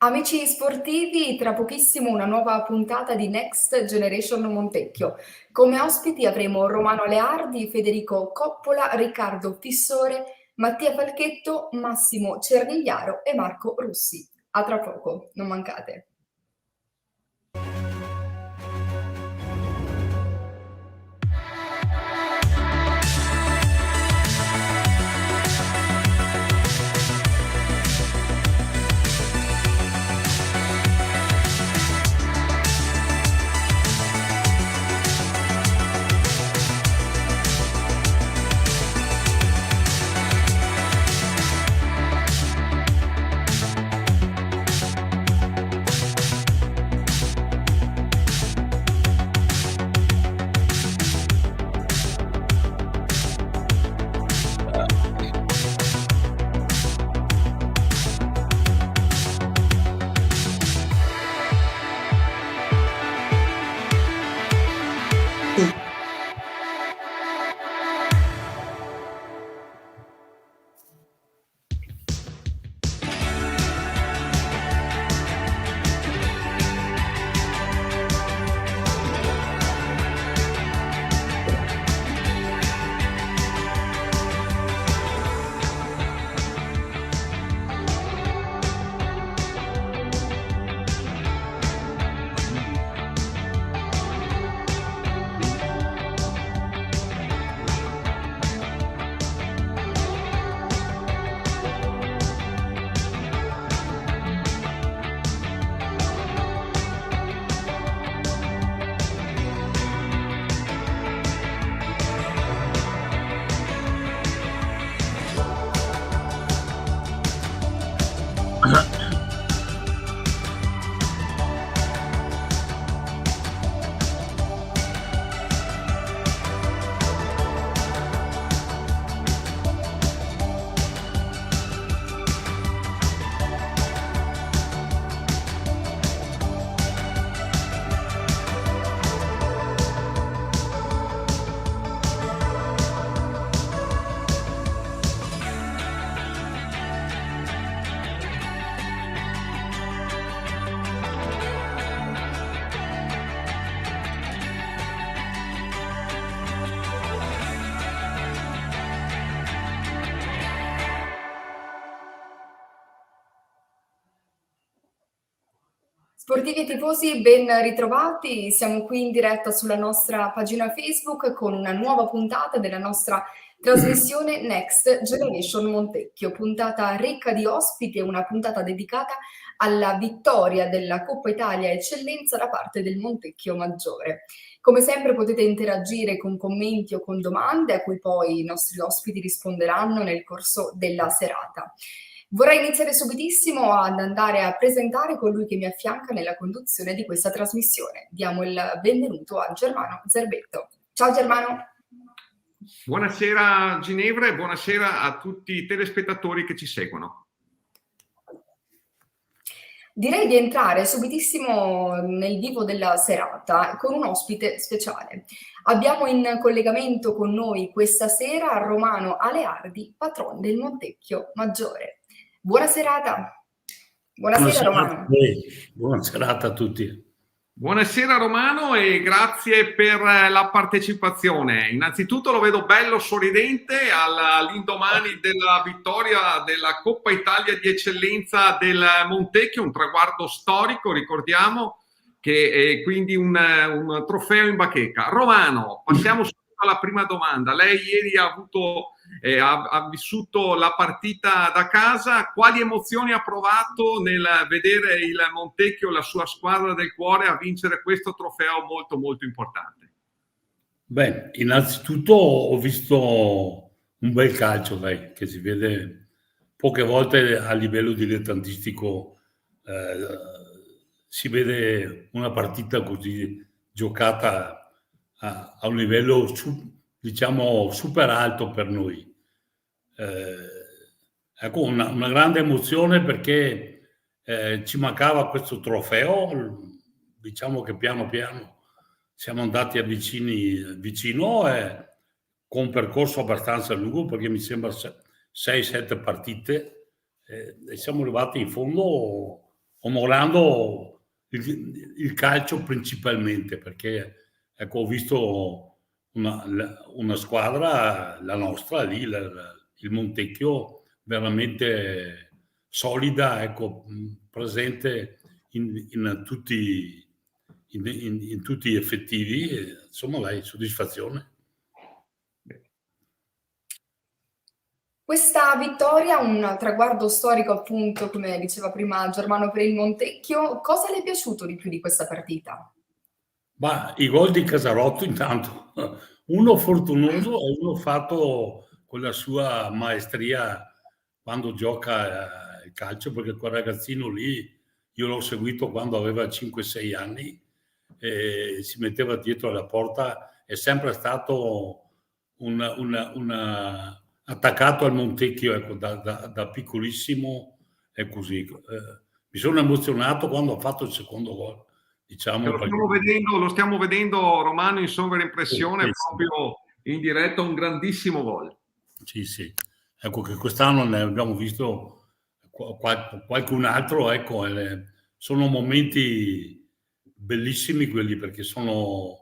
Amici sportivi, tra pochissimo una nuova puntata di Next Generation Montecchio. Come ospiti avremo Romano Aleardi, Federico Coppola, Riccardo Fissore, Mattia Falchetto, Massimo Cernigliaro e Marco Russi. A tra poco, non mancate. Sportivi e tifosi, ben ritrovati. Siamo qui in diretta sulla nostra pagina Facebook con una nuova puntata della nostra trasmissione Next Generation Montecchio, puntata ricca di ospiti e una puntata dedicata alla vittoria della Coppa Italia Eccellenza da parte del Montecchio Maggiore. Come sempre potete interagire con commenti o con domande a cui poi i nostri ospiti risponderanno nel corso della serata. Vorrei iniziare subitissimo ad andare a presentare colui che mi affianca nella conduzione di questa trasmissione. Diamo il benvenuto a Germano Zerbetto. Ciao Germano. Buonasera Ginevra e buonasera a tutti i telespettatori che ci seguono. Direi di entrare subitissimo nel vivo della serata con un ospite speciale. Abbiamo in collegamento con noi questa sera Romano Aleardi, patron del Montecchio Maggiore. Buona serata. Buonasera Romano. Buona serata a tutti. Buonasera Romano e grazie per la partecipazione. Innanzitutto lo vedo bello sorridente all'indomani della vittoria della Coppa Italia di Eccellenza del Montecchio, un traguardo storico, ricordiamo, che è quindi un trofeo in bacheca. Romano, passiamo subito alla prima domanda. Lei ieri ha vissuto la partita da casa. Quali emozioni ha provato nel vedere il Montecchio, la sua squadra del cuore, a vincere questo trofeo molto molto importante? Beh, innanzitutto ho visto un bel calcio, che si vede poche volte a livello dilettantistico, si vede una partita così giocata a un livello diciamo super alto per noi. Ecco, una grande emozione perché ci mancava questo trofeo. Diciamo che piano piano siamo andati vicino con un percorso abbastanza lungo, perché mi sembra 6-7 partite, e siamo arrivati in fondo onorando il calcio principalmente, perché ecco, ho visto una squadra, la nostra, lì, il Montecchio, veramente solida, ecco, presente in tutti gli effettivi, e, insomma, dai, soddisfazione. Questa vittoria, un traguardo storico, appunto, come diceva prima Germano, per il Montecchio. Cosa le è piaciuto di più di questa partita? Ma i gol di Casarotto, intanto, uno fortunoso e uno fatto con la sua maestria quando gioca il calcio, perché quel ragazzino lì io l'ho seguito quando aveva 5-6 anni e si metteva dietro alla porta, è sempre stato attaccato al Montecchio, ecco, da piccolissimo, è così. Mi sono emozionato quando ha fatto il secondo gol, diciamo, Lo stiamo vedendo, Romano, in sovraimpressione, sì, proprio in diretta, un grandissimo gol. sì, sì. Ecco che quest'anno ne abbiamo visto qualcun altro, ecco, sono momenti bellissimi quelli, perché sono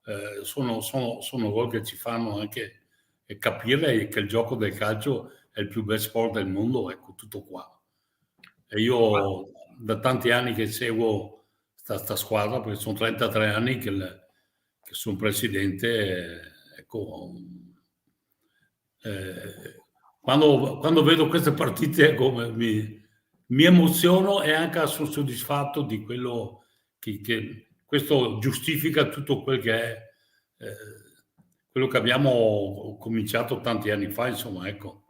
gol che ci fanno anche capire che il gioco del calcio è il più bel sport del mondo, ecco, tutto qua. E io da tanti anni che seguo sta squadra, perché sono 33 anni che sono presidente, ecco, quando vedo queste partite, ecco, mi emoziono e anche sono soddisfatto di quello che questo giustifica tutto quel che è quello che abbiamo cominciato tanti anni fa, insomma, ecco.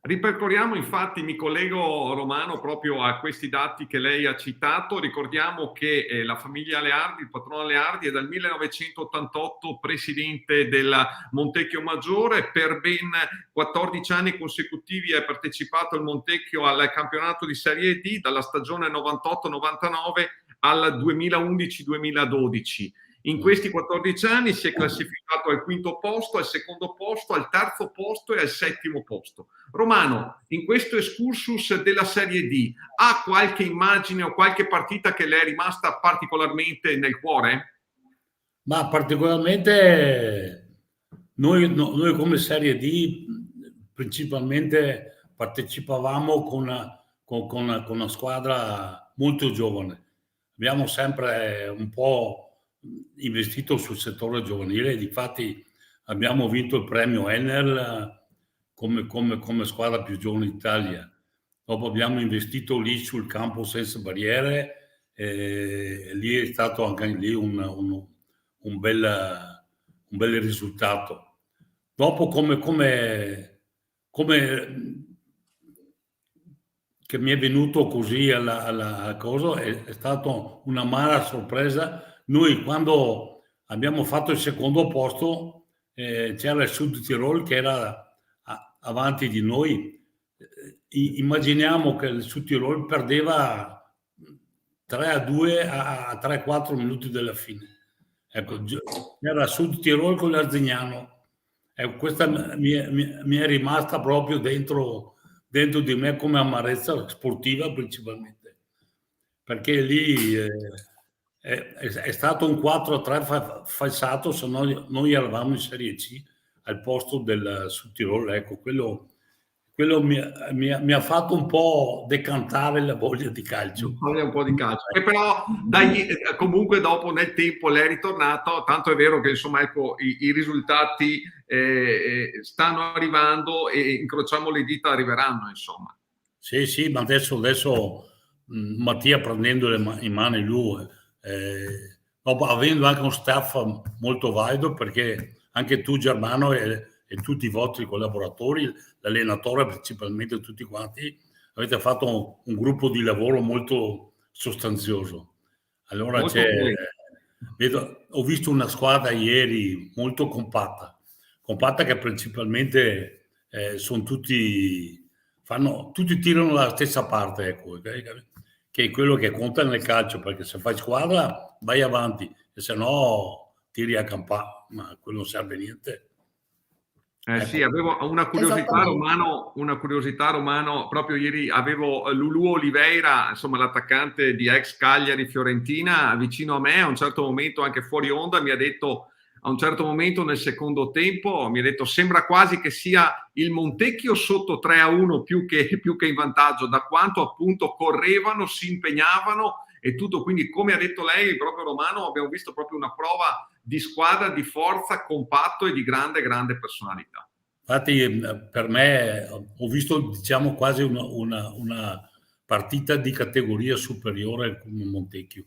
Ripercorriamo, infatti, mi collego, Romano, proprio a questi dati che lei ha citato. Ricordiamo che la famiglia Leardi, il patrono Leardi, è dal 1988 presidente della Montecchio Maggiore. Per ben 14 anni consecutivi ha partecipato il Montecchio al campionato di Serie D, dalla stagione 98-99 al 2011-2012. In questi 14 anni si è classificato al quinto posto, al secondo posto, al terzo posto e al settimo posto. Romano, in questo excursus della Serie D, ha qualche immagine o qualche partita che le è rimasta particolarmente nel cuore? Ma particolarmente noi come Serie D principalmente partecipavamo con una squadra molto giovane. Abbiamo sempre un po' investito sul settore giovanile e difatti abbiamo vinto il premio Enel come squadra più giovane d'Italia. Dopo abbiamo investito lì sul campo senza barriere e lì è stato anche lì un bel risultato. Dopo come che mi è venuto così alla cosa, è stata una amara sorpresa. Noi quando abbiamo fatto il secondo posto c'era il Sud Tirol che era avanti di noi. Immaginiamo che il Sud Tirol perdeva 3-2 a 3-4 minuti dalla fine. Ecco, era Sud Tirol con l'Arzignano. Questa mi è rimasta proprio dentro di me come amarezza sportiva principalmente, perché lì è stato un 4-3 falsato, se no noi eravamo in Serie C al posto del Sud Tirol. Ecco, quello mi ha fatto un po' decantare la voglia di calcio. Un po' di calcio. E però comunque dopo nel tempo lei è ritornato, tanto è vero che insomma ecco i risultati stanno arrivando e incrociamo le dita, arriveranno, insomma. Sì, ma adesso Mattia prendendo in mano lui, dopo avendo anche un staff molto valido, perché anche tu Germano e tutti i vostri collaboratori, l'allenatore principalmente, tutti quanti, avete fatto un gruppo di lavoro molto sostanzioso. Allora ho visto una squadra ieri molto compatta che principalmente sono tutti tirano la stessa parte, ecco, che è quello che conta nel calcio, perché se fai squadra vai avanti e se no tiri a campà, ma quello non serve a niente. Sì, avevo una curiosità Romano, proprio ieri avevo Lulù Oliveira, insomma l'attaccante di ex Cagliari Fiorentina, vicino a me. A un certo momento, anche fuori onda, mi ha detto, a un certo momento nel secondo tempo, mi ha detto sembra quasi che sia il Montecchio sotto 3-1 più che in vantaggio, da quanto appunto correvano, si impegnavano e tutto. Quindi, come ha detto lei, proprio Romano, abbiamo visto proprio una prova di squadra, di forza, compatto e di grande personalità. Infatti, per me ho visto, diciamo, quasi una partita di categoria superiore come Montecchio.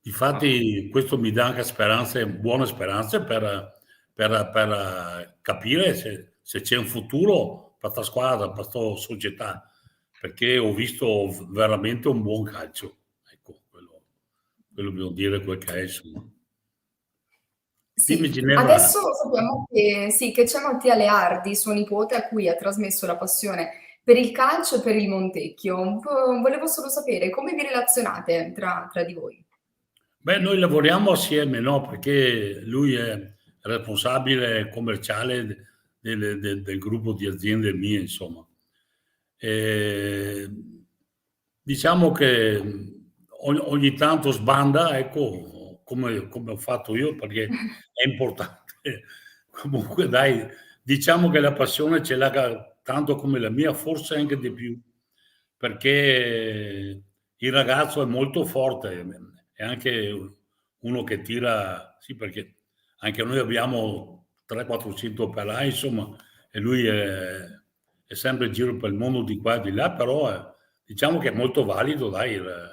Difatti, questo mi dà anche speranze, buone speranze per capire se c'è un futuro per questa squadra, per questa società, perché ho visto veramente un buon calcio. Ecco, quello devo dire quel che è, insomma. Dimmi, Sì, Ginevra. adesso sappiamo che, sì, che c'è Mattia Leardi, suo nipote, a cui ha trasmesso la passione per il calcio e per il Montecchio. Volevo solo sapere come vi relazionate tra di voi. Beh, noi lavoriamo assieme, no? Perché lui è responsabile commerciale del gruppo di aziende mie, insomma. E diciamo che ogni tanto sbanda, ecco, come ho fatto io, perché è importante. Comunque, dai, diciamo che la passione ce l'ha tanto come la mia, forse anche di più, perché il ragazzo è molto forte, è anche uno che tira, sì, perché anche noi abbiamo 300-400 operai, insomma, e lui è sempre in giro per il mondo di qua e di là, però diciamo che è molto valido, dai, il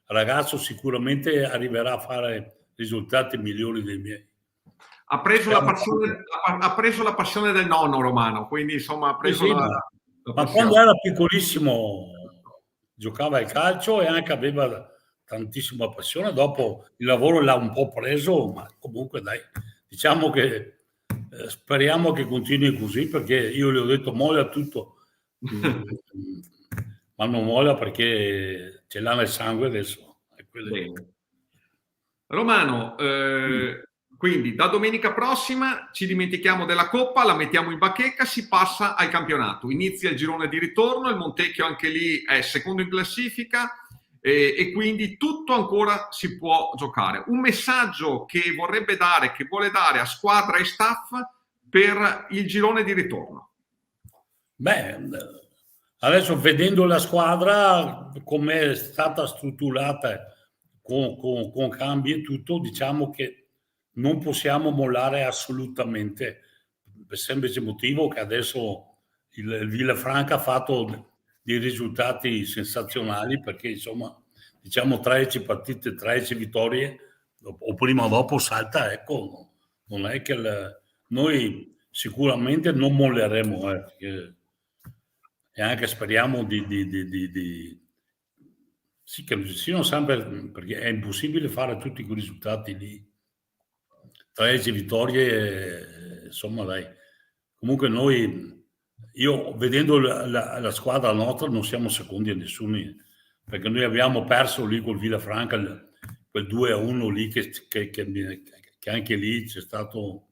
ragazzo sicuramente arriverà a fare risultati migliori dei miei. Ha preso la passione del nonno Romano, quindi insomma ha Sì, preso sì, la ma quando passione. era piccolissimo giocava al calcio e anche aveva tantissima passione. Dopo il lavoro l'ha un po' preso, ma comunque dai, diciamo che speriamo che continui così, perché io le ho detto molla tutto, ma non molla perché ce l'ha nel sangue adesso. Bene. Romano, quindi da domenica prossima ci dimentichiamo della Coppa, la mettiamo in bacheca, si passa al campionato. Inizia il girone di ritorno, il Montecchio anche lì è secondo in classifica e quindi tutto ancora si può giocare. Un messaggio che vorrebbe dare, che vuole dare a squadra e staff per il girone di ritorno. Beh, adesso vedendo la squadra come è stata strutturata con cambi e tutto, diciamo che non possiamo mollare assolutamente, per il semplice motivo che adesso il Villafranca ha fatto dei risultati sensazionali, perché insomma, diciamo 13 partite, 13 vittorie, o prima o dopo salta, ecco, non è che noi sicuramente non molleremo, e anche speriamo sì, che siano sempre, perché è impossibile fare tutti quei risultati lì, 13 vittorie, insomma dai. Comunque io vedendo la squadra nostra non siamo secondi a nessuno, perché noi abbiamo perso lì col Villafranca quel 2-1 lì che anche lì c'è stato,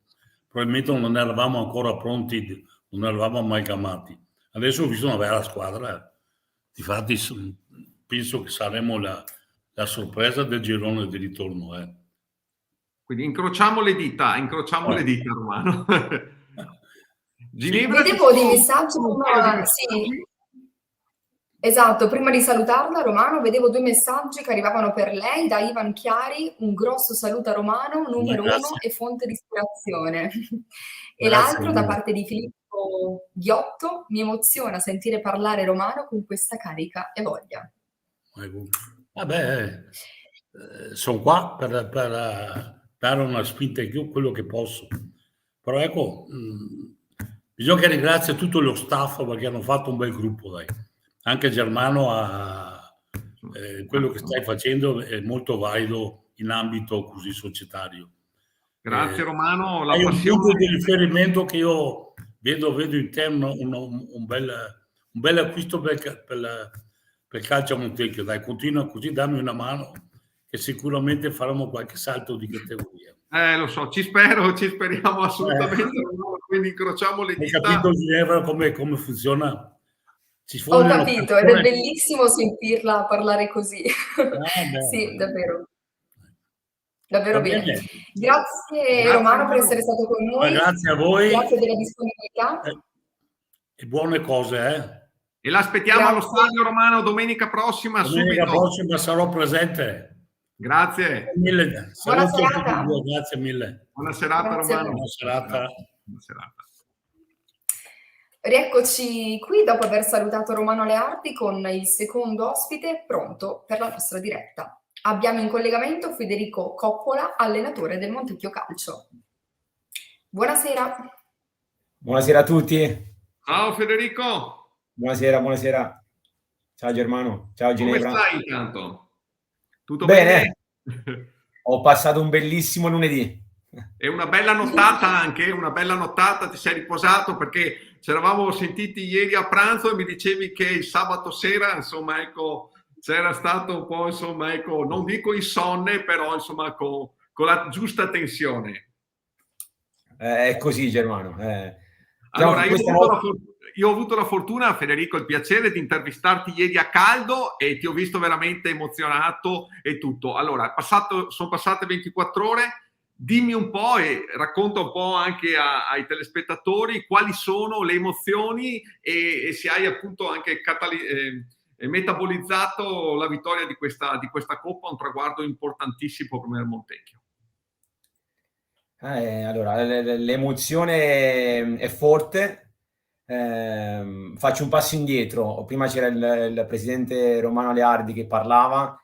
probabilmente non eravamo ancora pronti, non eravamo amalgamati. Adesso ho visto una bella squadra, difatti penso che saremo la sorpresa del girone di ritorno. Quindi incrociamo le dita Romano. Sì. Ginevra, ci Vedevo dei sono messaggi un paio di prima, sì, messaggi. esatto, prima di salutarla, Romano, vedevo due messaggi che arrivavano per lei da Ivan Chiari, un grosso saluto a Romano, numero Grazie, 1 e fonte di ispirazione. E grazie l'altro da mille. parte di Filippo Ghiotto, mi emoziona sentire parlare romano con questa carica e voglia. Vabbè, sono qua per dare una spinta in più quello che posso. Però ecco, bisogna che ringrazio tutto lo staff perché hanno fatto un bel gruppo, dai. Anche Germano quello che stai facendo è molto valido in ambito così societario. Grazie Romano, la Hai un punto passione. di riferimento che io vedo in te un bel acquisto per il calcio a Montecchio. Dai, continua così, dammi una mano che sicuramente faremo qualche salto di categoria. Lo so, ci speriamo assolutamente, quindi incrociamo le Hai dita. capito, Ginevra, come funziona? Ho capito, ed è bellissimo sentirla parlare così. Sì, davvero. Davvero bene. Grazie Romano per essere stato con noi. Grazie a voi. Grazie della disponibilità. E buone cose, E l'aspettiamo allo stadio Romano domenica prossima. Domenica prossima sarò presente. Grazie. Mille. Buona serata. Grazie mille. Buona serata, Grazie Romano. Buona serata. Buona serata. Rieccoci qui dopo aver salutato Romano Leardi con il secondo ospite pronto per la nostra diretta. Abbiamo in collegamento Federico Coppola, allenatore del Montecchio Calcio. Buonasera. Buonasera a tutti. Ciao Federico. Buonasera. Ciao Germano. Ciao Ginevra. Come stai intanto? Tutto bene? bene? Ho passato un bellissimo lunedì. E una bella nottata anche, ti sei riposato perché ci eravamo sentiti ieri a pranzo e mi dicevi che il sabato sera, insomma, ecco, c'era stato un po', insomma, ecco, non dico insonne, però insomma con la giusta tensione. È così, Germano. Allora, io ho avuto la fortuna, Federico, il piacere di intervistarti ieri a caldo e ti ho visto veramente emozionato e tutto. Allora, sono passate 24 ore. Dimmi un po' e racconta un po' anche ai telespettatori quali sono le emozioni e se hai appunto anche metabolizzato la vittoria di questa Coppa, un traguardo importantissimo per il Montecchio. Allora, l'emozione è forte. Faccio un passo indietro. Prima c'era il presidente Romano Leardi che parlava.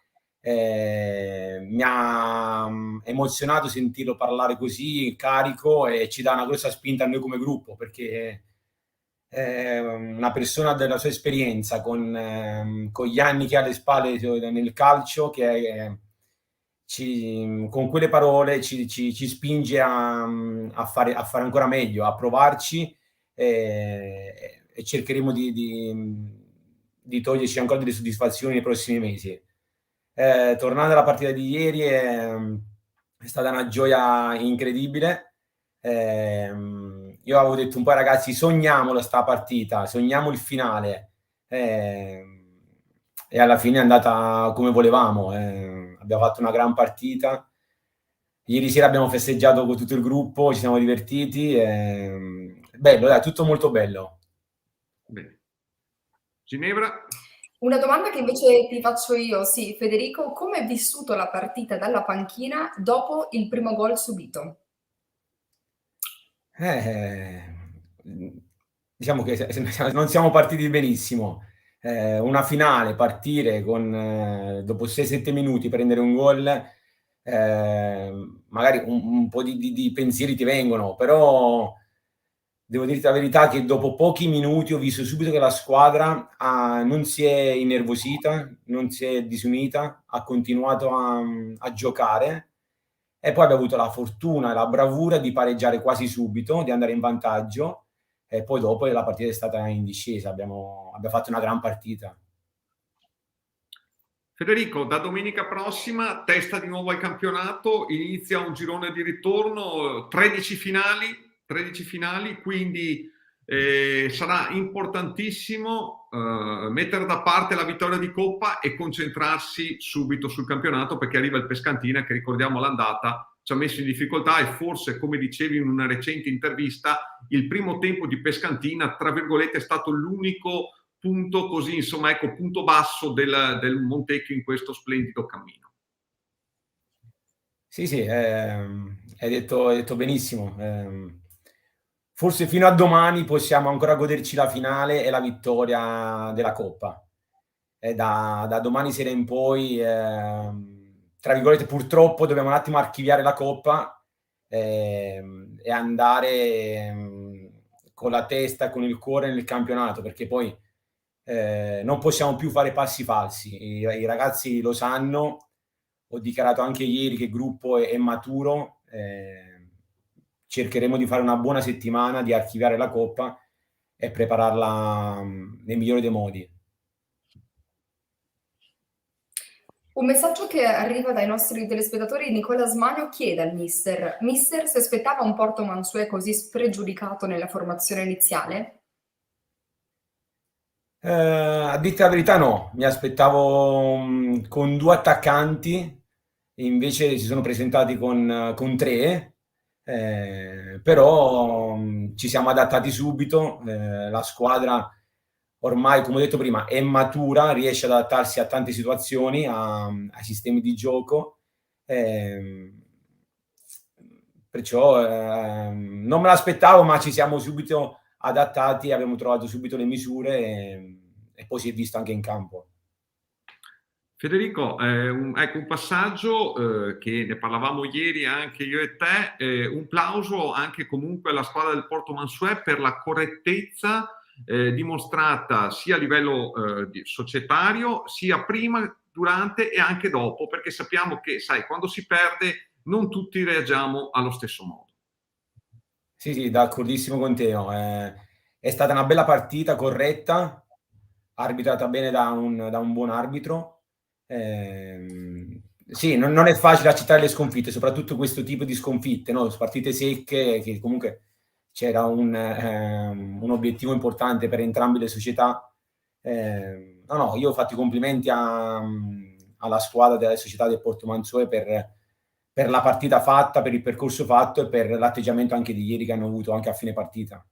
Mi ha emozionato sentirlo parlare così carico e ci dà una grossa spinta a noi come gruppo, perché è una persona della sua esperienza con gli anni che ha alle spalle nel calcio che con quelle parole ci spinge a fare ancora meglio, a provarci e cercheremo di toglierci ancora delle soddisfazioni nei prossimi mesi. Tornando alla partita di ieri, è stata una gioia incredibile. Io avevo detto un po' ai ragazzi: sogniamola sta partita, sogniamo il finale, e alla fine è andata come volevamo. Abbiamo fatto una gran partita. Ieri sera abbiamo festeggiato con tutto il gruppo, ci siamo divertiti. Bello, dai, tutto molto bello. Bene. Ginevra? Una domanda che invece ti faccio io, sì, Federico, come hai vissuto la partita dalla panchina dopo il primo gol subito? Diciamo che non siamo partiti benissimo. Una finale, partire dopo 6-7 minuti, prendere un gol, magari un po' di pensieri ti vengono, però devo dirti la verità che dopo pochi minuti ho visto subito che la squadra non si è innervosita, non si è disunita, ha continuato a giocare e poi abbiamo avuto la fortuna e la bravura di pareggiare quasi subito, di andare in vantaggio e poi dopo la partita è stata in discesa, abbiamo fatto una gran partita. Federico, da domenica prossima testa di nuovo al campionato, inizia un girone di ritorno, 13 finali, quindi sarà importantissimo mettere da parte la vittoria di Coppa e concentrarsi subito sul campionato, perché arriva il Pescantina che, ricordiamo, l'andata ci ha messo in difficoltà e forse, come dicevi in una recente intervista, il primo tempo di Pescantina, tra virgolette, è stato l'unico punto così, insomma, ecco, punto basso del Montecchio in questo splendido cammino. Sì, hai detto benissimo. Forse fino a domani possiamo ancora goderci la finale e la vittoria della Coppa. Da domani sera in poi, tra virgolette, purtroppo dobbiamo un attimo archiviare la Coppa e andare con la testa, con il cuore nel campionato, perché poi non possiamo più fare passi falsi. I ragazzi lo sanno. Ho dichiarato anche ieri che il gruppo è maturo. Cercheremo di fare una buona settimana, di archiviare la Coppa e prepararla nel migliore dei modi. Un messaggio che arriva dai nostri telespettatori, Nicola Smanio chiede al mister si aspettava un Porto Mansuè così spregiudicato nella formazione iniziale? A dirti la verità no, mi aspettavo con 2 attaccanti, invece si sono presentati con 3, però ci siamo adattati subito, la squadra ormai, come ho detto prima, è matura, riesce ad adattarsi a tante situazioni, ai sistemi di gioco, perciò non me l'aspettavo, ma ci siamo subito adattati, abbiamo trovato subito le misure e poi si è visto anche in campo. Federico, ecco un passaggio che ne parlavamo ieri anche io e te, un plauso anche comunque alla squadra del Porto Mansuè per la correttezza dimostrata sia a livello societario, sia prima, durante e anche dopo, perché sappiamo che, sai, quando si perde non tutti reagiamo allo stesso modo. Sì, d'accordissimo con te. No? È stata una bella partita, corretta, arbitrata bene da un buon arbitro. Sì, non è facile accettare le sconfitte, soprattutto questo tipo di sconfitte, no? Partite secche, che comunque c'era un obiettivo importante per entrambe le società. No, io ho fatto i complimenti alla squadra della società del Porto Mansuè per la partita fatta, per il percorso fatto e per l'atteggiamento anche di ieri che hanno avuto anche a fine partita.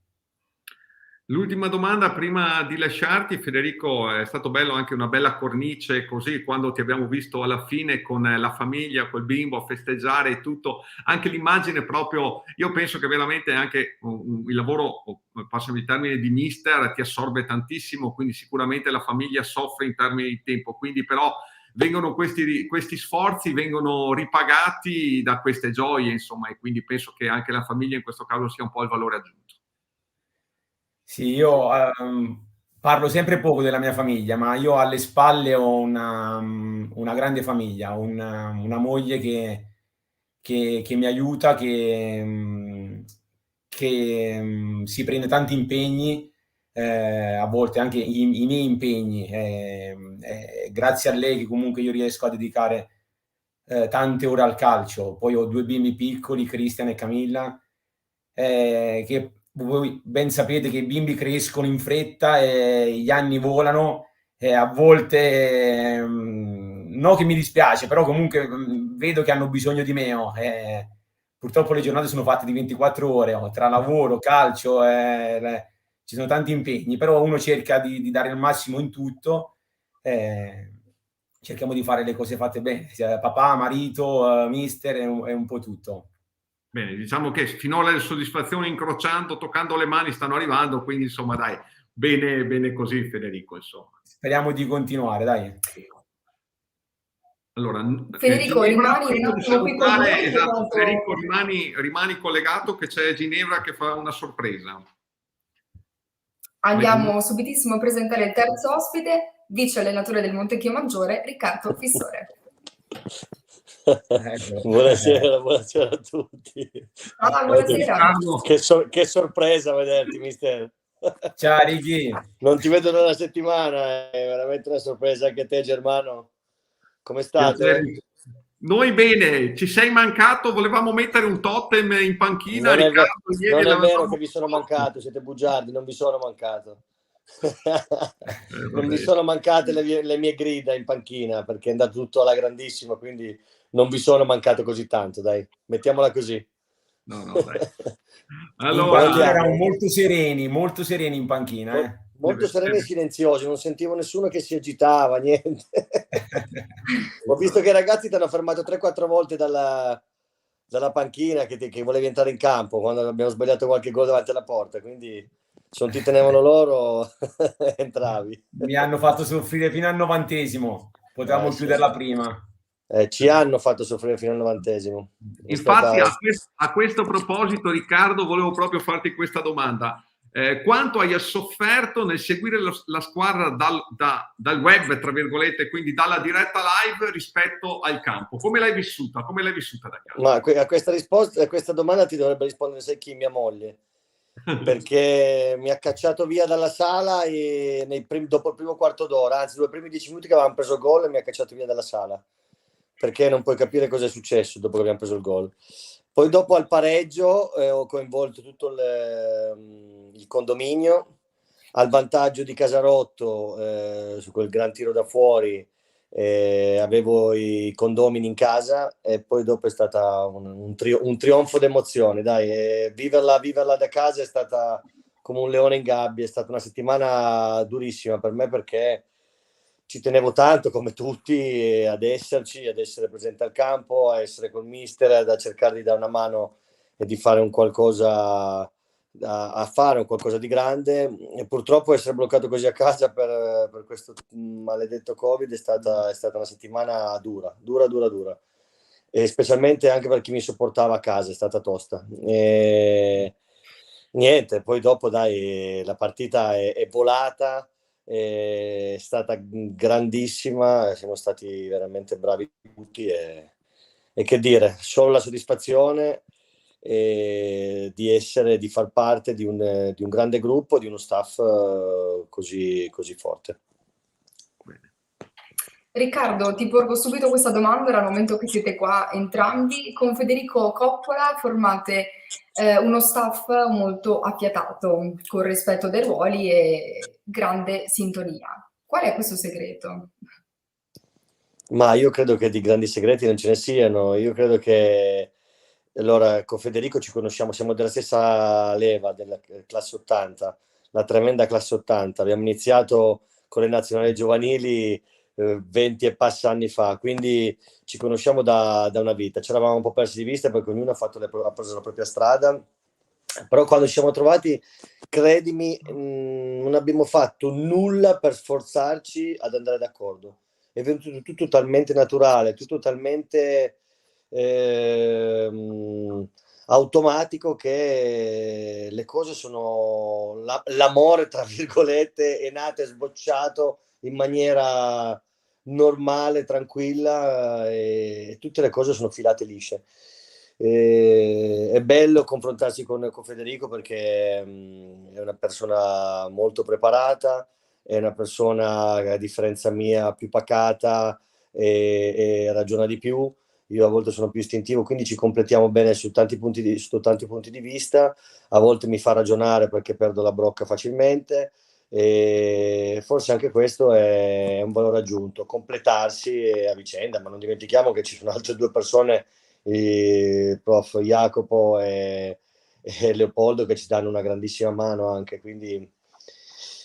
L'ultima domanda prima di lasciarti, Federico, è stato bello anche una bella cornice così quando ti abbiamo visto alla fine con la famiglia, col bimbo a festeggiare e tutto, anche l'immagine proprio, io penso che veramente anche il lavoro, passami il termine, di mister ti assorbe tantissimo, quindi sicuramente la famiglia soffre in termini di tempo, quindi però vengono questi sforzi vengono ripagati da queste gioie, insomma, e quindi penso che anche la famiglia in questo caso sia un po' il valore aggiunto. Sì, io parlo sempre poco della mia famiglia, ma io alle spalle ho una grande famiglia, una moglie che mi aiuta, che si prende tanti impegni, a volte anche i miei impegni. Grazie a lei che comunque io riesco a dedicare tante ore al calcio. Poi ho 2 bimbi piccoli, Cristian e Camilla, che voi ben sapete che i bimbi crescono in fretta e gli anni volano e a volte no che mi dispiace, però comunque vedo che hanno bisogno di me. Purtroppo le giornate sono fatte di 24 ore, tra lavoro, calcio, ci sono tanti impegni, però uno cerca di dare il massimo in tutto. Cerchiamo di fare le cose fatte bene, papà, marito, mister e un po' tutto. Bene, diciamo che finora le soddisfazioni incrociando, toccando le mani stanno arrivando, quindi insomma dai, bene così Federico, insomma. Speriamo di continuare, dai. Allora, Federico, Ginevra, rimani un attimo qui con noi. Esatto, Federico, rimani collegato che c'è Ginevra che fa una sorpresa. Andiamo subitissimo a presentare il terzo ospite, vice allenatore del Montecchio Maggiore, Riccardo Fissore. Buonasera a tutti. Buonasera. Che sorpresa vederti, mister. Ciao Ricky. Non ti vedo da una settimana, è veramente una sorpresa anche te, Germano. Come state? Noi bene, ci sei mancato, volevamo mettere un totem in panchina. Non è vero che vi sono mancato, siete bugiardi, non vi sono mancato. Non mi sono mancate le mie grida in panchina perché è andato tutto alla grandissima, quindi non vi sono mancato così tanto, dai, mettiamola così. No, dai. Allora, erano molto sereni in panchina. Molto sereni e silenziosi, non sentivo nessuno che si agitava, niente. Ho visto che i ragazzi ti hanno fermato 3-4 volte dalla panchina che volevi entrare in campo quando abbiamo sbagliato qualche gol davanti alla porta, quindi se non ti tenevano loro entravi. Mi hanno fatto soffrire fino al 90°, potevamo chiuderla prima. Ci hanno fatto soffrire fino al 90°. Infatti a questo proposito, Riccardo, volevo proprio farti questa domanda. Quanto hai sofferto nel seguire la squadra dal web, tra virgolette, quindi dalla diretta live rispetto al campo? Come l'hai vissuta? Come l'hai vissuta da casa? Ma a questa domanda ti dovrebbe rispondere, sai chi? Mia moglie. perché mi ha cacciato via dalla sala e dopo il primo quarto d'ora, anzi dopo i primi 10 minuti che avevamo preso il gol, mi ha cacciato via dalla sala, perché non puoi capire cosa è successo dopo che abbiamo preso il gol. Poi dopo al pareggio ho coinvolto tutto il condominio, al vantaggio di Casarotto su quel gran tiro da fuori. Avevo i condomini in casa e poi dopo è stata un trionfo d'emozioni, dai, viverla da casa è stata come un leone in gabbia, è stata una settimana durissima per me perché ci tenevo tanto come tutti ad esserci, ad essere presente al campo, a essere col mister, a cercare di dare una mano e di fare un qualcosa a fare un qualcosa di grande, e purtroppo essere bloccato così a casa per questo maledetto Covid è stata una settimana dura, e specialmente anche per chi mi sopportava a casa, è stata tosta. E niente, poi dopo dai, la partita è volata, è stata grandissima, siamo stati veramente bravi tutti e che dire, solo la soddisfazione di far parte di un grande gruppo, di uno staff così forte. Riccardo, ti porgo subito questa domanda dal momento che siete qua entrambi. Con Federico Coppola formate uno staff molto affiatato, con rispetto dei ruoli e grande sintonia. Qual è questo segreto? Ma io credo che di grandi segreti non ce ne siano. Io credo che allora con Federico ci conosciamo, siamo della stessa leva, della classe 80, la tremenda classe 80. Abbiamo iniziato con le nazionali giovanili 20 e passa anni fa, quindi ci conosciamo da una vita. Ci eravamo un po' persi di vista perché ognuno ha preso la propria strada, però quando ci siamo trovati, credimi, non abbiamo fatto nulla per sforzarci ad andare d'accordo. È venuto tutto talmente naturale, tutto talmente automatico che le cose sono l'amore tra virgolette è nato e sbocciato in maniera normale, tranquilla, e tutte le cose sono filate lisce. È bello confrontarsi con Federico perché è una persona molto preparata, è una persona a differenza mia più pacata e ragiona di più. Io a volte sono più istintivo, quindi ci completiamo bene su tanti punti di vista. A volte mi fa ragionare perché perdo la brocca facilmente, e forse anche questo è un valore aggiunto, completarsi a vicenda, ma non dimentichiamo che ci sono altre due persone, il prof Jacopo e Leopoldo, che ci danno una grandissima mano anche, quindi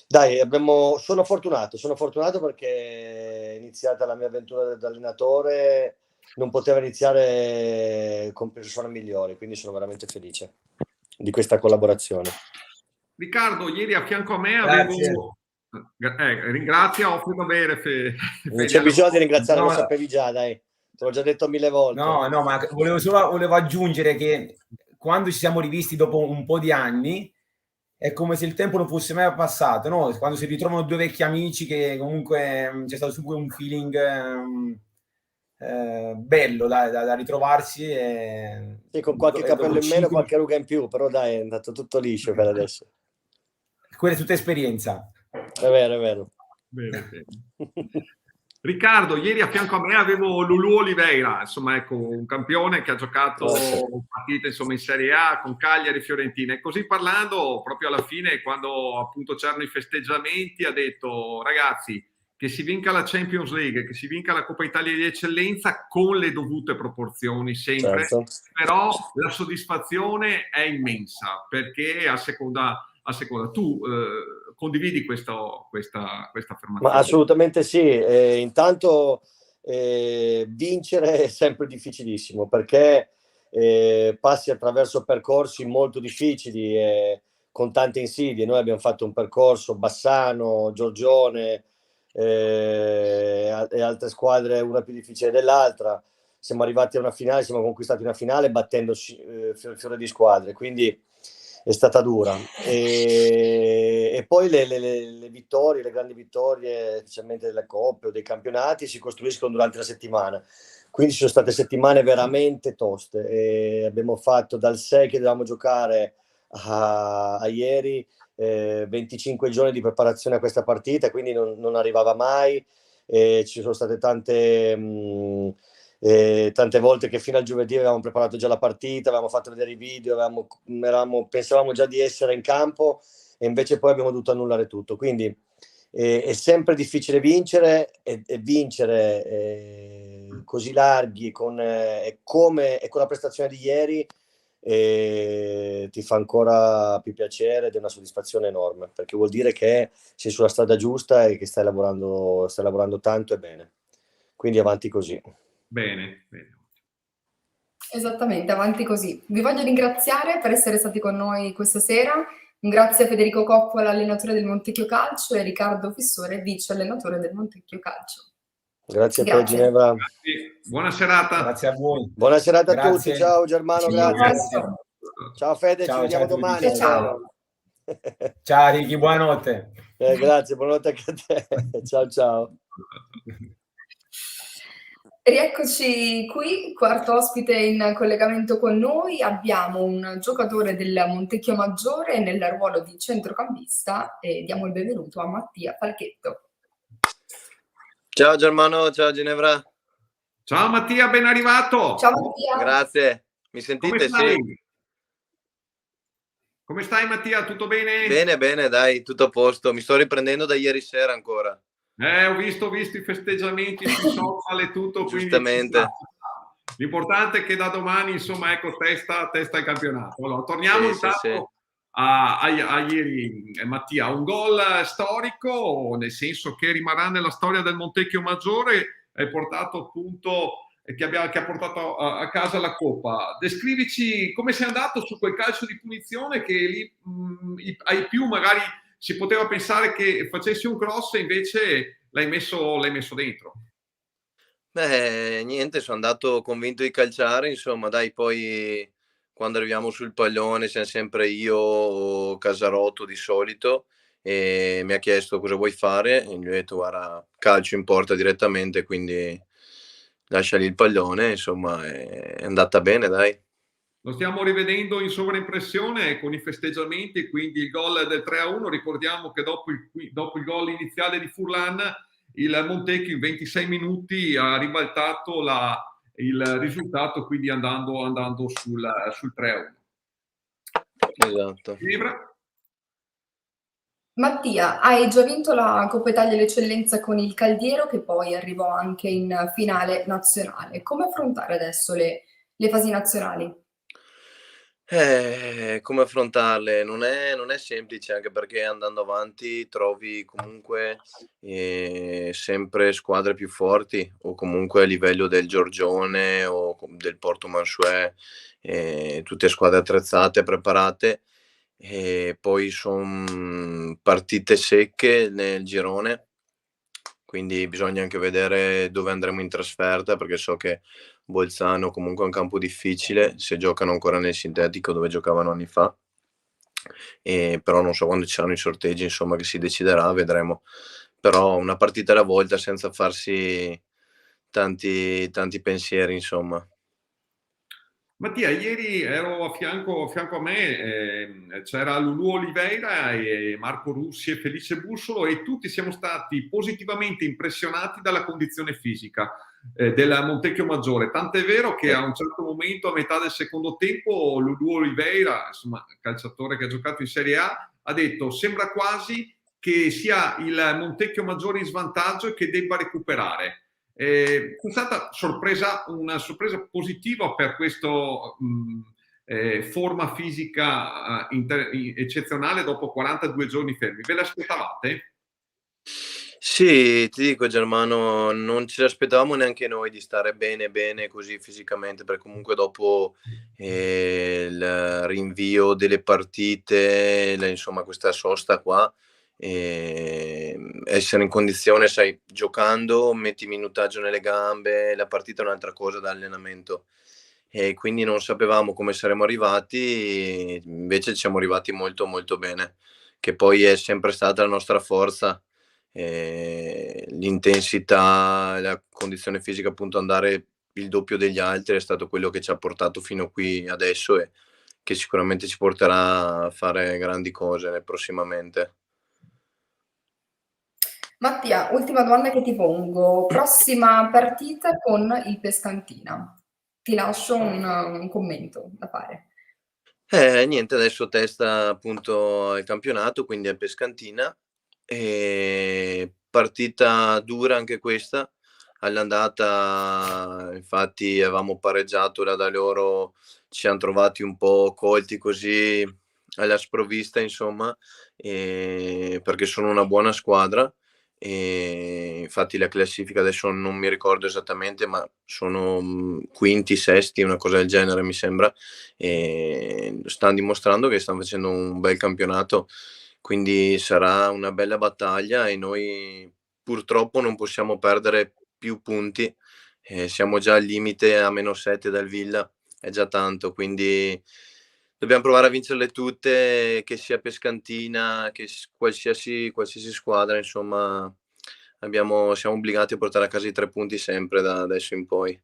dai, sono fortunato perché è iniziata la mia avventura da allenatore, non poteva iniziare con persone migliori, quindi sono veramente felice di questa collaborazione. Riccardo, ieri a fianco a me avevo... ringrazia, offro da bere. Non c'è bisogno di ringraziare, lo sapevi già, dai, te l'ho già detto 1000 volte. No, ma volevo aggiungere che quando ci siamo rivisti dopo un po' di anni, è come se il tempo non fosse mai passato, no? Quando si ritrovano due vecchi amici, che comunque c'è stato subito un feeling bello da ritrovarsi. Sì, con qualche capello in meno, qualche ruga in più, però dai, è andato tutto liscio per adesso. Quella è tutta esperienza. È vero. Bene. Riccardo, ieri a fianco a me avevo Lulù Oliveira, insomma, ecco, un campione che ha giocato partite insomma in Serie A con Cagliari e Fiorentina, e così parlando proprio alla fine, quando appunto c'erano i festeggiamenti, ha detto: ragazzi, che si vinca la Champions League, che si vinca la Coppa Italia di Eccellenza con le dovute proporzioni sempre, certo. Però la soddisfazione è immensa, perché a seconda tu condividi questa affermazione? Ma assolutamente sì. Intanto vincere è sempre difficilissimo, perché passi attraverso percorsi molto difficili con tante insidie. Noi abbiamo fatto un percorso Bassano, Giorgione e altre squadre, una più difficile dell'altra. Siamo arrivati a una finale, siamo conquistati una finale battendo fiore di squadre, quindi è stata dura. E poi le vittorie, le grandi vittorie, specialmente delle coppe o dei campionati, si costruiscono durante la settimana. Quindi ci sono state settimane veramente toste, e abbiamo fatto dal 6 che dovevamo giocare a ieri, 25 giorni di preparazione a questa partita, quindi non arrivava mai. Ci sono state tante volte che fino al giovedì avevamo preparato già la partita, avevamo fatto vedere i video, pensavamo già di essere in campo, e invece poi abbiamo dovuto annullare tutto. Quindi è sempre difficile vincere, e vincere così larghi con la prestazione di ieri ti fa ancora più piacere, ed è una soddisfazione enorme, perché vuol dire che sei sulla strada giusta e che stai lavorando tanto e bene. Quindi avanti così. Bene. Esattamente, avanti così. Vi voglio ringraziare per essere stati con noi questa sera. Un grazie a Federico Coppola, allenatore del Montecchio Calcio, e Riccardo Fissore, vice allenatore del Montecchio Calcio. Grazie a te, Ginevra. Grazie. Buona serata. Grazie a voi. Buona serata a Grazie. tutti. Ciao Germano, grazie. Ciao Fede, Ciao, ci vediamo ciao a tutti. domani. Ciao. Ciao Ricky, buonanotte. Grazie, buonanotte anche a te. Ciao. Rieccoci qui, quarto ospite in collegamento con noi. Abbiamo un giocatore del Montecchio Maggiore nel ruolo di centrocampista, e diamo il benvenuto a Mattia Falchetto. Ciao Germano, ciao Ginevra. Ciao Mattia, ben arrivato. Ciao Mattia. Grazie. Mi sentite? Come stai? Sì. Come stai Mattia? Tutto bene? Bene, dai, tutto a posto. Mi sto riprendendo da ieri sera ancora. Ho visto i festeggiamenti sui social e tutto. Giustamente. L'importante è che da domani, insomma, ecco, testa al campionato. Allora, torniamo intanto Sì. a ieri, Mattia. Un gol storico, nel senso che rimarrà nella storia del Montecchio Maggiore, hai portato appunto, che ha portato a casa la Coppa. Descrivici come sei andato su quel calcio di punizione, che lì ai più magari si poteva pensare che facessi un cross, e invece l'hai messo dentro. Beh, niente, sono andato convinto di calciare, insomma, dai, poi quando arriviamo sul pallone siamo sempre io o Casarotto di solito, e mi ha chiesto cosa vuoi fare, e gli ho detto guarda, calcio in porta direttamente, quindi lascia lì il pallone, insomma, è andata bene, dai. Lo stiamo rivedendo in sovraimpressione con i festeggiamenti, quindi il gol del 3-1. Ricordiamo che dopo il gol iniziale di Furlan, il Montecchio in 26 minuti ha ribaltato il risultato, quindi andando sul 3-1. Esatto. Mattia, hai già vinto la Coppa Italia l'Eccellenza con il Caldiero, che poi arrivò anche in finale nazionale. Come affrontare adesso le fasi nazionali? Come affrontarle? Non è semplice, anche perché andando avanti trovi comunque sempre squadre più forti, o comunque a livello del Giorgione o del Porto Mansuè, tutte squadre attrezzate, preparate, e poi sono partite secche nel girone, quindi bisogna anche vedere dove andremo in trasferta, perché so che Bolzano comunque è un campo difficile, se giocano ancora nel sintetico dove giocavano anni fa, però non so quando ci saranno i sorteggi, insomma, che si deciderà, vedremo. Però una partita alla volta, senza farsi tanti pensieri, insomma. Mattia, ieri ero a fianco a me, c'era Lulù Oliveira e Marco Russi e Felice Bussolo, e tutti siamo stati positivamente impressionati dalla condizione fisica del Montecchio Maggiore. Tant'è vero che a un certo momento, a metà del secondo tempo, Lulù Oliveira, insomma, calciatore che ha giocato in Serie A, ha detto: sembra quasi che sia il Montecchio Maggiore in svantaggio e che debba recuperare. È stata una sorpresa positiva per questo forma fisica eccezionale dopo 42 giorni fermi. Ve l'aspettavate? Sì, ti dico Germano, non ce l'aspettavamo neanche noi di stare bene così fisicamente, perché comunque dopo il rinvio delle partite, insomma questa sosta qua, essere in condizione, sai, giocando metti minutaggio nelle gambe, la partita è un'altra cosa da allenamento, e quindi non sapevamo come saremmo arrivati, invece siamo arrivati molto bene, che poi è sempre stata la nostra forza, l'intensità, la condizione fisica, appunto andare il doppio degli altri è stato quello che ci ha portato fino qui adesso, e che sicuramente ci porterà a fare grandi cose prossimamente. Mattia, ultima domanda che ti pongo. Prossima partita con il Pescantina. Ti lascio un commento da fare. Niente, adesso testa appunto il campionato, quindi è Pescantina. E partita dura anche questa. All'andata, infatti, avevamo pareggiato da loro, ci siamo trovati un po' colti così alla sprovvista, insomma, perché sono una buona squadra. E infatti la classifica adesso non mi ricordo esattamente, ma sono quinti, sesti, una cosa del genere mi sembra, e stanno dimostrando che stanno facendo un bel campionato, quindi sarà una bella battaglia e noi purtroppo non possiamo perdere più punti, siamo già al limite a -7 dal Villa, è già tanto, quindi dobbiamo provare a vincerle tutte, che sia Pescantina, che qualsiasi squadra, insomma, siamo obbligati a portare a casa i 3 punti sempre da adesso in poi.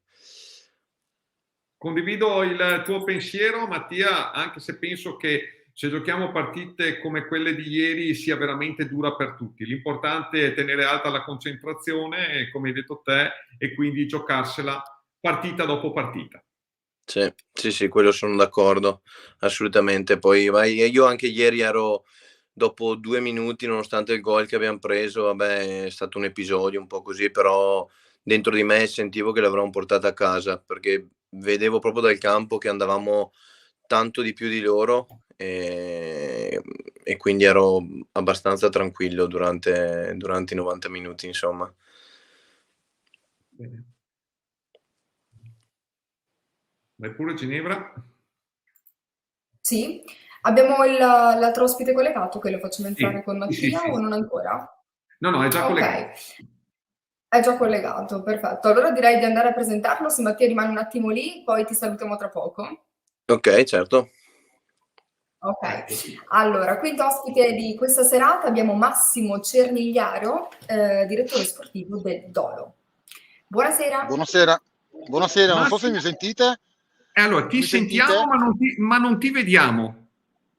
Condivido il tuo pensiero, Mattia, anche se penso che se giochiamo partite come quelle di ieri sia veramente dura per tutti. L'importante è tenere alta la concentrazione, come hai detto te, e quindi giocarsela partita dopo partita. Sì, quello sono d'accordo, assolutamente. Poi io anche ieri ero, dopo 2 minuti, nonostante il gol che abbiamo preso, vabbè, è stato un episodio un po' così, però dentro di me sentivo che l'avremmo portata a casa, perché vedevo proprio dal campo che andavamo tanto di più di loro, e quindi ero abbastanza tranquillo durante i 90 minuti, insomma. Bene. Vai pure, Ginevra. Sì, abbiamo l'altro ospite collegato che lo facciamo entrare Sì, con Mattia sì. o non ancora? No, è già collegato. Ok, è già collegato, perfetto. Allora direi di andare a presentarlo, se Mattia rimane un attimo lì, poi ti salutiamo tra poco. Ok, certo. Ok, allora, quinto ospite di questa serata abbiamo Massimo Cernigliaro, direttore sportivo del Dolo. Buonasera. Buonasera, non so se mi sentite. Allora, ti sentiamo, ma non ti vediamo.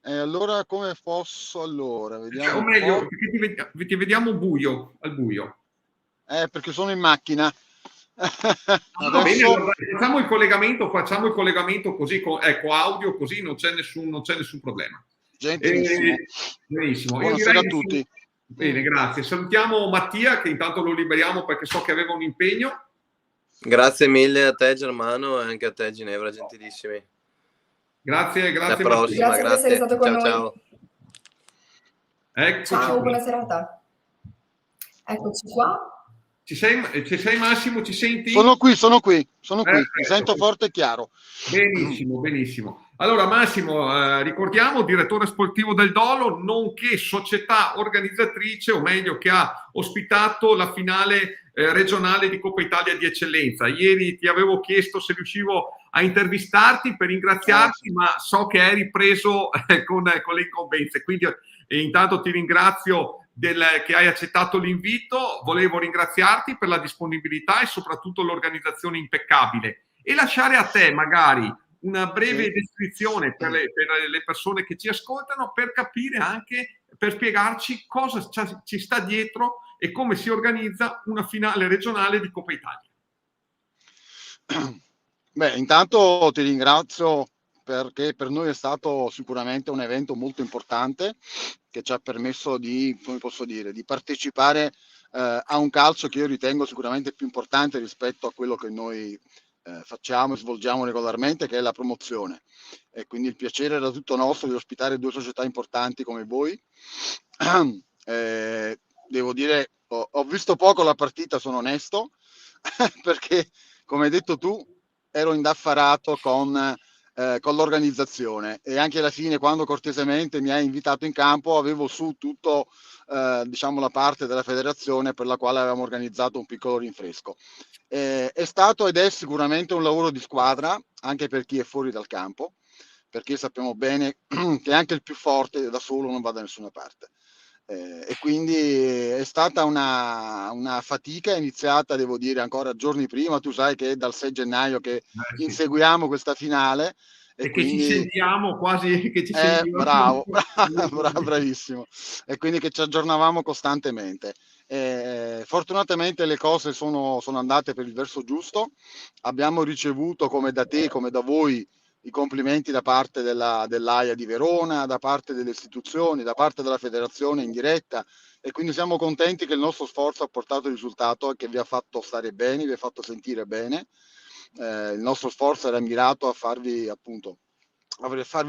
Allora, come posso? Allora, vediamo O meglio, perché ti vediamo al buio. Perché sono in macchina. Va bene, allora, facciamo il collegamento così, ecco, audio, così non c'è nessun problema. Gentilissimo. Benissimo. Buonasera a tutti. Bene, grazie. Salutiamo Mattia, che intanto lo liberiamo perché so che aveva un impegno. Grazie mille a te, Germano, e anche a te, Ginevra, gentilissimi. Grazie. Alla prossima, grazie. Per essere stato con noi. Ciao. Eccoci. Ciao, buona serata. Eccoci qua. Ci sei Massimo? Ci senti? Sono qui. Mi sento forte e chiaro. Benissimo. Allora Massimo, ricordiamo, direttore sportivo del Dolo, nonché società organizzatrice, o meglio che ha ospitato la finale regionale di Coppa Italia di Eccellenza. Ieri ti avevo chiesto se riuscivo a intervistarti per ringraziarti, ma so che eri preso con le incombenze, quindi intanto ti ringrazio che hai accettato l'invito. Volevo ringraziarti per la disponibilità e soprattutto l'organizzazione impeccabile, e lasciare a te magari una breve descrizione per le persone che ci ascoltano, per capire anche, per spiegarci cosa ci sta dietro e come si organizza una finale regionale di Coppa Italia. Beh, intanto ti ringrazio, perché per noi è stato sicuramente un evento molto importante che ci ha permesso di partecipare a un calcio che io ritengo sicuramente più importante rispetto a quello che noi facciamo e svolgiamo regolarmente, che è la promozione. E quindi il piacere era tutto nostro di ospitare 2 società importanti come voi. Devo dire, ho visto poco la partita, sono onesto, perché come hai detto tu ero indaffarato con l'organizzazione, e anche alla fine, quando cortesemente mi hai invitato in campo, avevo su tutto la parte della federazione per la quale avevamo organizzato un piccolo rinfresco. È stato ed è sicuramente un lavoro di squadra, anche per chi è fuori dal campo, perché sappiamo bene che anche il più forte da solo non va da nessuna parte. E quindi è stata una fatica iniziata, devo dire, ancora giorni prima. Tu sai che è dal 6 gennaio che inseguiamo questa finale, E che ci sentiamo quasi, che ci bravo, bravissimo. E quindi che ci aggiornavamo costantemente. Fortunatamente le cose sono andate per il verso giusto. Abbiamo ricevuto, come da te, come da voi, i complimenti da parte dell'AIA di Verona, da parte delle istituzioni, da parte della federazione in diretta, e quindi siamo contenti che il nostro sforzo ha portato risultato e che vi ha fatto stare bene, vi ha fatto sentire bene. Il nostro sforzo era mirato a farvi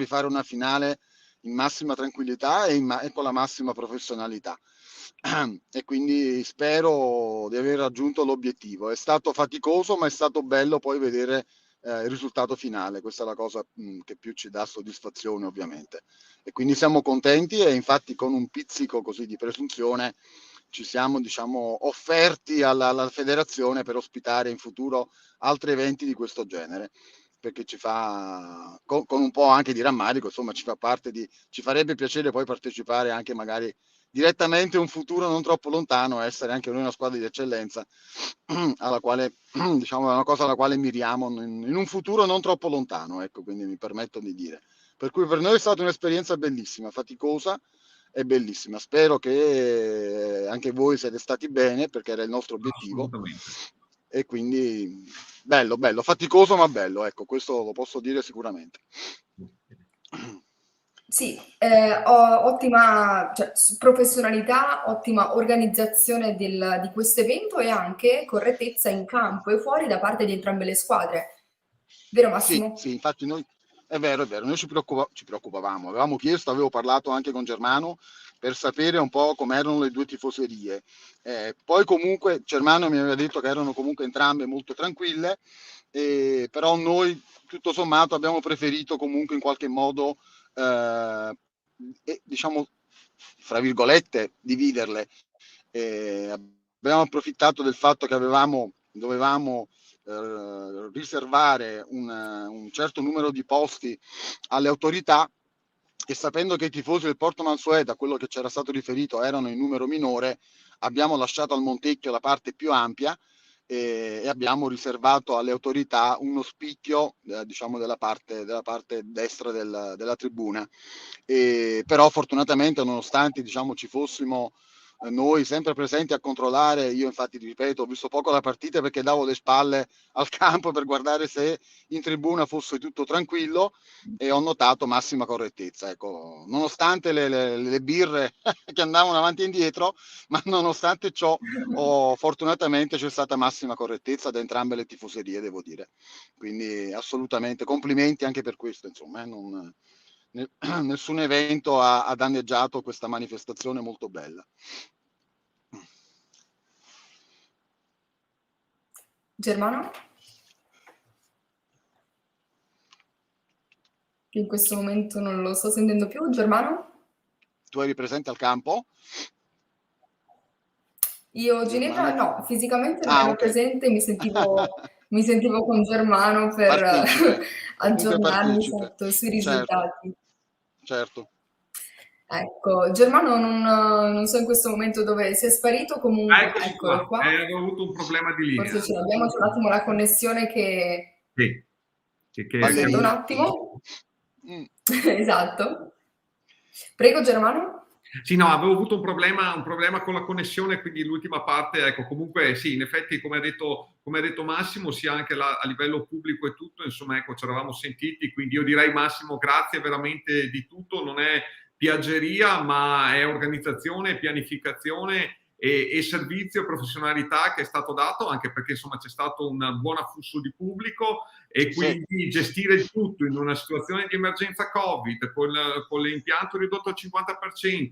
fare una finale in massima tranquillità e con la massima professionalità. E quindi spero di aver raggiunto l'obiettivo. È stato faticoso, ma è stato bello poi vedere il risultato finale. Questa è la cosa che più ci dà soddisfazione, ovviamente. E quindi siamo contenti, e infatti con un pizzico così di presunzione ci siamo, diciamo, offerti alla federazione per ospitare in futuro altri eventi di questo genere, perché ci fa, con un po' anche di rammarico, insomma, ci farebbe piacere poi partecipare anche magari direttamente in un futuro non troppo lontano, essere anche noi una squadra di eccellenza, alla quale, diciamo, è una cosa alla quale miriamo in un futuro non troppo lontano, ecco, quindi mi permetto di dire. Per cui per noi è stata un'esperienza bellissima, faticosa e bellissima. Spero che anche voi siete stati bene, perché era il nostro obiettivo. E quindi bello, faticoso ma bello, ecco, questo lo posso dire sicuramente. Sì, ottima, cioè, professionalità, ottima organizzazione di questo evento, e anche correttezza in campo e fuori da parte di entrambe le squadre. Vero Massimo? Sì, infatti noi, è vero, noi ci preoccupavamo, avevo parlato anche con Germano per sapere un po' com'erano le due tifoserie. Poi comunque Germano mi aveva detto che erano comunque entrambe molto tranquille, però noi tutto sommato abbiamo preferito comunque in qualche modo, diciamo, fra virgolette, dividerle. Abbiamo approfittato del fatto che dovevamo riservare un certo numero di posti alle autorità, e sapendo che i tifosi del Porto Mansueta, quello che c'era stato riferito, erano in numero minore, abbiamo lasciato al Montecchio la parte più ampia e abbiamo riservato alle autorità uno spicchio, diciamo, della parte destra della tribuna. Però fortunatamente, nonostante, diciamo, ci fossimo noi sempre presenti a controllare, io infatti ripeto, ho visto poco la partita perché davo le spalle al campo per guardare se in tribuna fosse tutto tranquillo, e ho notato massima correttezza, ecco, nonostante le birre che andavano avanti e indietro, ma nonostante ciò fortunatamente c'è stata massima correttezza da entrambe le tifoserie, devo dire, quindi assolutamente complimenti anche per questo, insomma, nessun evento ha danneggiato questa manifestazione molto bella. Germano? In questo momento non lo sto sentendo più. Germano? Tu eri presente al campo? Io Ginevra no, fisicamente non ero presente, mi sentivo con Germano per aggiornarmi sui risultati. Certo. Ecco, Germano non so in questo momento dove sia sparito, comunque eccolo qua. Avevo avuto un problema di linea. Forse ce l'abbiamo, c'è un attimo la connessione che... Aspetta un attimo. Esatto. Prego Germano. Sì, no, avevo avuto un problema con la connessione, quindi l'ultima parte, ecco, comunque sì, in effetti come ha detto Massimo, sia anche a livello pubblico e tutto, insomma, ecco, ci eravamo sentiti, quindi io direi Massimo, grazie veramente di tutto, non è piaggeria, ma è organizzazione, pianificazione e servizio e professionalità che è stato dato, anche perché insomma c'è stato un buon afflusso di pubblico, e quindi gestire il tutto in una situazione di emergenza Covid con l'impianto ridotto al 50%,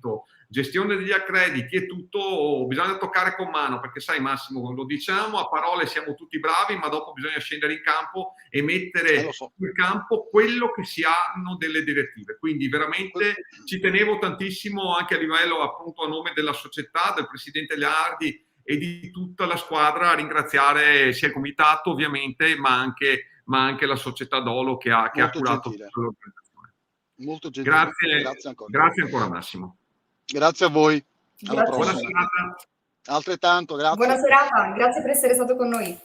gestione degli accrediti e tutto, bisogna toccare con mano, perché sai Massimo, lo diciamo, a parole siamo tutti bravi, ma dopo bisogna scendere in campo e mettere in campo quello che si hanno delle direttive. Quindi veramente ci tenevo tantissimo, anche a livello, appunto, a nome della società, del presidente Leardi e di tutta la squadra, a ringraziare sia il comitato ovviamente, ma anche la società Dolo che ha curato tutta l'organizzazione. Molto gentile. Grazie ancora Massimo. Grazie a voi. Alla prossima. Buona serata. Altrettanto, grazie. Buona serata, grazie per essere stato con noi.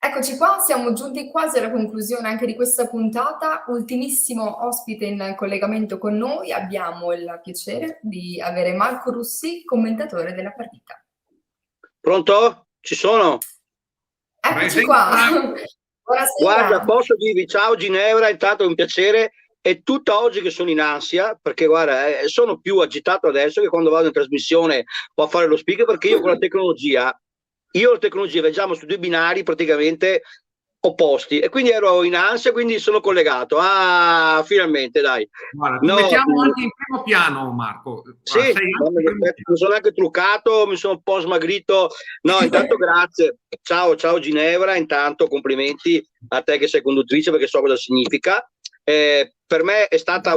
Eccoci qua, siamo giunti quasi alla conclusione anche di questa puntata. Ultimissimo ospite in collegamento con noi, abbiamo il piacere di avere Marco Russi, commentatore della partita. Pronto? Ci sono? Eccoci qua. Buonasera. Guarda, posso dirvi ciao Ginevra, intanto è un piacere. È tutta oggi che sono in ansia, perché guarda, sono più agitato adesso che quando vado in trasmissione o a fare lo speaker, perché io la tecnologia viaggiamo su due binari praticamente opposti e quindi ero in ansia, quindi sono collegato. Ah, finalmente, dai. Guarda, ti mettiamo anche in primo piano, Marco. Guarda, sì, mi sono anche truccato, mi sono un po' smagrito. No, intanto grazie. Ciao Ginevra, intanto complimenti a te che sei conduttrice, perché so cosa significa. Per me è stata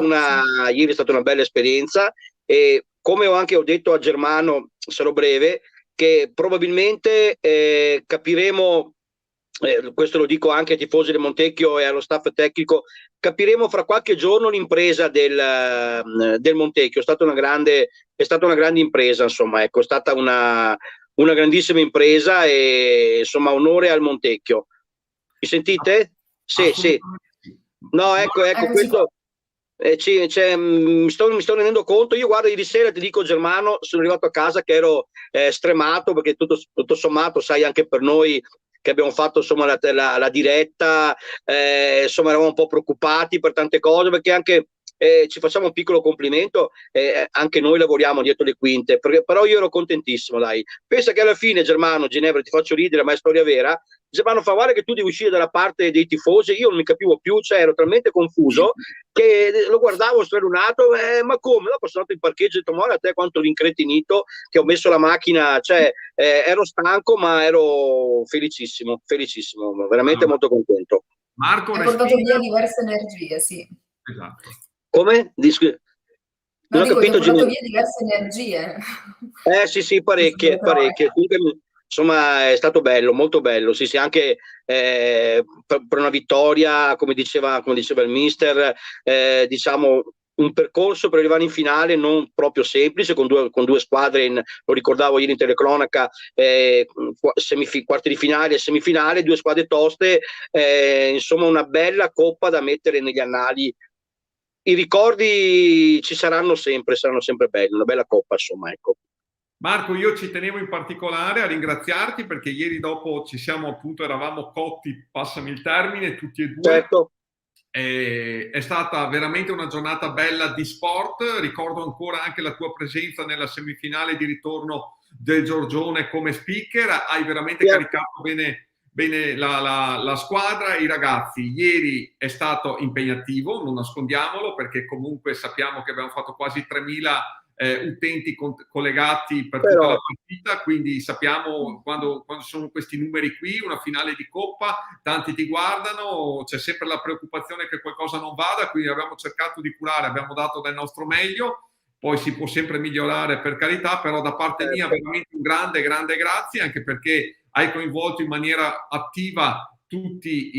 ieri è stata una bella esperienza, e come ho detto a Germano, sarò breve, che probabilmente capiremo, questo lo dico anche ai tifosi del Montecchio e allo staff tecnico, capiremo fra qualche giorno l'impresa del Montecchio. È stata una grande impresa, insomma, ecco, è stata una grandissima impresa, e insomma onore al Montecchio. Mi sentite? Sì. No, ecco questo. Mi sto rendendo conto. Io guarda, ieri sera ti dico, Germano, sono arrivato a casa che ero stremato, perché tutto sommato, sai, anche per noi che abbiamo fatto insomma la diretta, insomma eravamo un po' preoccupati per tante cose, perché anche ci facciamo un piccolo complimento, anche noi lavoriamo dietro le quinte, però io ero contentissimo, dai. Pensa che alla fine, Germano, Ginevra, ti faccio ridere, ma è storia vera. Germano fa guarda che tu devi uscire dalla parte dei tifosi, io non mi capivo più, cioè ero talmente confuso che lo guardavo stralunato, ma come? Dopo sono andato in parcheggio e ho detto, guarda a te quanto l'incretinito, che ho messo la macchina, cioè ero stanco ma ero felicissimo, veramente molto contento. Marco, hai portato via diverse energie, sì. Esatto. Come? Non ho capito, hai portato via diverse energie. Sì, parecchie. Insomma, è stato bello, molto bello. Sì, anche per una vittoria, come diceva il mister, diciamo un percorso per arrivare in finale non proprio semplice, con due squadre, lo ricordavo ieri in telecronaca, quarti di finale e semifinale, due squadre toste, insomma una bella coppa da mettere negli annali. I ricordi ci saranno sempre belli, una bella coppa, insomma, ecco. Marco, io ci tenevo in particolare a ringraziarti, perché ieri dopo eravamo cotti, passami il termine, tutti e due. Certo. È stata veramente una giornata bella di sport. Ricordo ancora anche la tua presenza nella semifinale di ritorno del Giorgione come speaker. Hai veramente caricato bene la squadra e i ragazzi. Ieri è stato impegnativo, non nascondiamolo, perché comunque sappiamo che abbiamo fatto quasi 3.000 utenti collegati per tutta la partita, quindi sappiamo quando sono questi numeri qui, una finale di Coppa, tanti ti guardano, c'è sempre la preoccupazione che qualcosa non vada, quindi abbiamo cercato di curare, abbiamo dato del nostro meglio. Poi si può sempre migliorare, per carità, però da parte mia veramente un grande grazie, anche perché hai coinvolto in maniera attiva tutti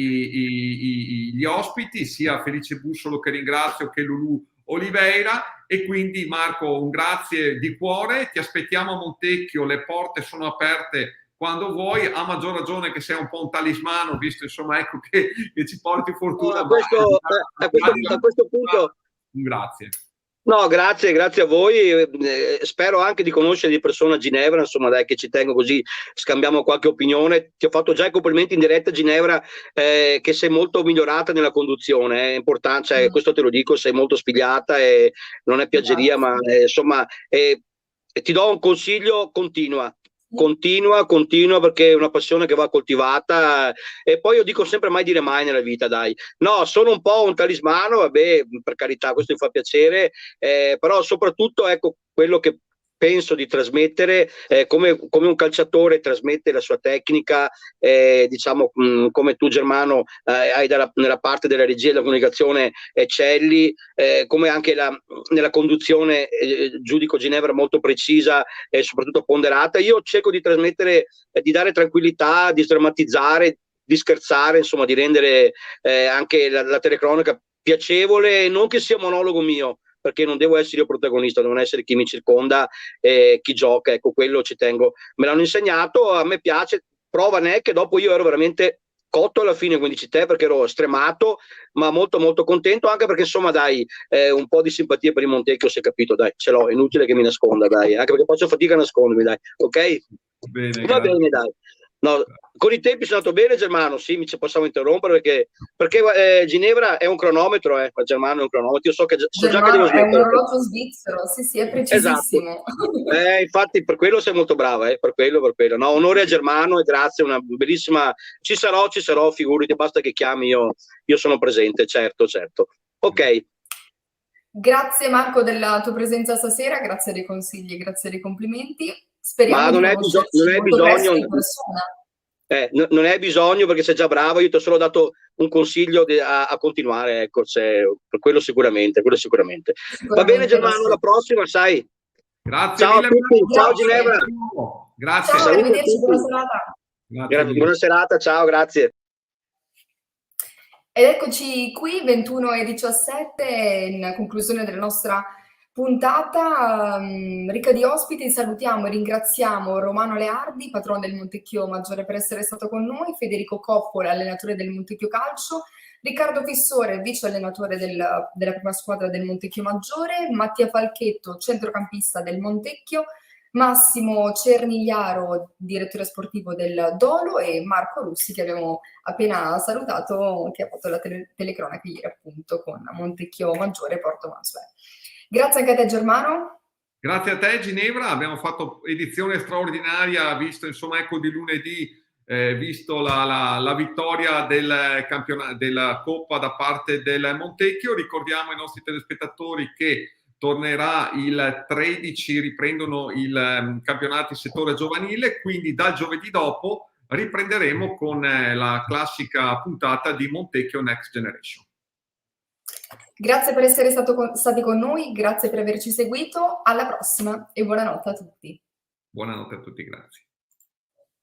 gli ospiti, sia Felice Bussolo, che ringrazio, che Lulù Oliveira, e quindi Marco un grazie di cuore, ti aspettiamo a Montecchio, le porte sono aperte quando vuoi, a maggior ragione che sei un po' un talismano, visto insomma ecco che ci porti fortuna. A questo punto un grazie. No, grazie a voi, spero anche di conoscere di persona Ginevra, insomma dai, che ci tengo, così scambiamo qualche opinione. Ti ho fatto già i complimenti in diretta, Ginevra, che sei molto migliorata nella conduzione, è importante, cioè, questo te lo dico, sei molto spigliata e non è piaggeria, ma insomma ti do un consiglio: continua, perché è una passione che va coltivata, e poi io dico sempre mai dire mai nella vita, dai. No, sono un po' un talismano, vabbè, per carità, questo mi fa piacere, però soprattutto ecco quello che penso di trasmettere, come un calciatore trasmette la sua tecnica, diciamo come tu Germano hai nella parte della regia e della comunicazione eccelli, come anche nella conduzione giudico Ginevra molto precisa e soprattutto ponderata. Io cerco di trasmettere, di dare tranquillità, di sdrammatizzare, di scherzare, insomma di rendere anche la telecronaca piacevole, non che sia monologo mio, perché non devo essere io protagonista, devono essere chi mi circonda, chi gioca, ecco, quello ci tengo. Me l'hanno insegnato, a me piace, prova ne è che dopo io ero veramente cotto alla fine, come dici te, perché ero stremato, ma molto molto contento, anche perché insomma dai, un po' di simpatia per il Montecchio si è capito, dai, ce l'ho, è inutile che mi nasconda, dai, anche perché faccio fatica a nascondermi, dai, ok? Bene, Va grazie. bene, dai. No, con i tempi sono andato bene, Germano, sì, mi ci possiamo interrompere perché Ginevra è un cronometro, Germano è un cronometro, io so già che devo Germano è un smettere. orologio svizzero, sì, sì, è Esatto. precisissimo. Infatti per quello sei molto brava, per quello. No, onore a Germano e grazie, una bellissima. Ci sarò, figurati, basta che chiami, io sono presente, certo. Ok. Grazie Marco della tua presenza stasera, grazie dei consigli, grazie dei complimenti. Speriamo Ma di non hai conoscerci molto presto in persona. Non hai bisogno perché sei già bravo, io ti ho solo dato un consiglio a continuare, ecco, per quello sicuramente. Va bene Germano, alla prossima, sai. Grazie Ciao a mille. tutti, ciao Ginevra. Grazie. Ciao, arrivederci, buona serata. Buona serata, ciao, grazie. Ed eccoci qui, 21:17, in conclusione della nostra puntata ricca di ospiti. Salutiamo e ringraziamo Romano Leardi, patrono del Montecchio Maggiore, per essere stato con noi, Federico Coppola, allenatore del Montecchio Calcio, Riccardo Fissore, vice allenatore della prima squadra del Montecchio Maggiore, Mattia Falchetto, centrocampista del Montecchio, Massimo Cernigliaro, direttore sportivo del Dolo, e Marco Russi, che abbiamo appena salutato, che ha fatto la telecronaca ieri appunto con Montecchio Maggiore e Porto Mansueto. Grazie anche a te Germano. Grazie a te Ginevra, abbiamo fatto edizione straordinaria, visto insomma ecco di lunedì, visto la vittoria della Coppa da parte del Montecchio. Ricordiamo ai nostri telespettatori che tornerà il 13, riprendono i campionati settore giovanile, quindi dal giovedì dopo riprenderemo con la classica puntata di Montecchio Next Generation. Grazie per essere stati con noi, grazie per averci seguito, alla prossima e buonanotte a tutti. Buonanotte a tutti, grazie.